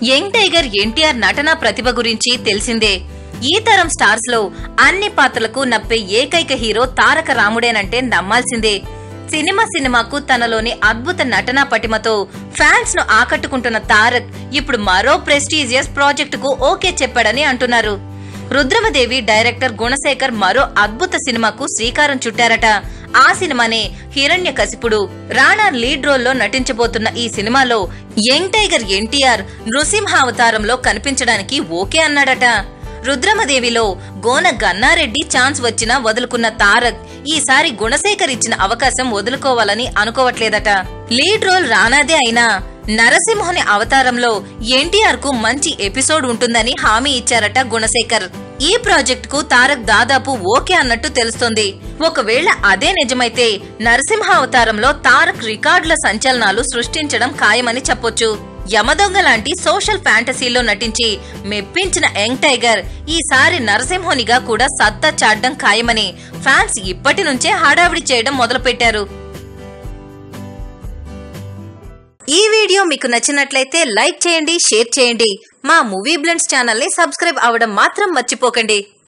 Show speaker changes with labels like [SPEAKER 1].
[SPEAKER 1] Young tiger NTR నటనా ప్రతిభ గురించి తెలిసిందే. ఈ తరం స్టార్స్ లో అన్ని పాత్రలకు నప్పే ఏకైక హీరో తారక రాముడేనంటే నమ్మాల్సిందే. సినిమాకు తనలోని అద్భుత నటనా పటిమతో ఫ్యాన్స్ ను ఆకట్టుకుంటున్న తారక్ ఇప్పుడు మరో ప్రెస్టీజియస్ ప్రాజెక్టుకు ఓకే చెప్పాడని అంటున్నారు. రుద్రమదేవి డైరెక్టర్ గుణశేఖర్ మరో అద్భుత సినిమాకు శ్రీకారం చుట్టారట. ఆ సినిమానే హిరణ్యకశిపుడు. రాణా లీడ్ రోల్లో నటించబోతున్న ఈ సినిమాలో యంగ్ టైగర్ ఎన్టీఆర్ నృసింహ అవతారంలో కనిపించడానికి ఓకే అన్నాడట. రుద్రమదేవిలో గోన గన్నారెడ్డి ఛాన్స్ వచ్చినా వదులుకున్న తారక్ ఈసారి గుణశేఖర్ ఇచ్చిన అవకాశం వదులుకోవాలని అనుకోవట్లేదట. లీడ్ రోల్ రానాదే అయినా నరసింహుని అవతారంలో ఎన్టీఆర్ కు మంచి ఎపిసోడ్ ఉంటుందని హామీ ఇచ్చారట గుణశేఖర్. ఈ ప్రాజెక్ట్ కు తారక్ దాదాపు ఓకే అన్నట్టు తెలుస్తోంది. ఒకవేళ అదే నిజమైతే నరసింహ అవతారంలో తారక్ రికార్డుల సంచలనాలు సృష్టించడం ఖాయమని చెప్పొచ్చు. యమదొంగ లాంటి సోషల్ ఫ్యాంటసీలో నటించి మెప్పించిన యంగ్ టైగర్ ఈసారి నరసింహునిగా కూడా సత్తా చాటడం ఖాయమని ఫ్యాన్స్ ఇప్పటి నుంచే హడావిడి చేయడం మొదలుపెట్టారు. ఈ వీడియో మీకు నచ్చినట్లయితే లైక్ చేయండి, షేర్ చేయండి. మా మూవీ బ్లెండ్స్ ఛానల్ ని సబ్స్క్రైబ్ అవ్వడం మాత్రం మర్చిపోకండి.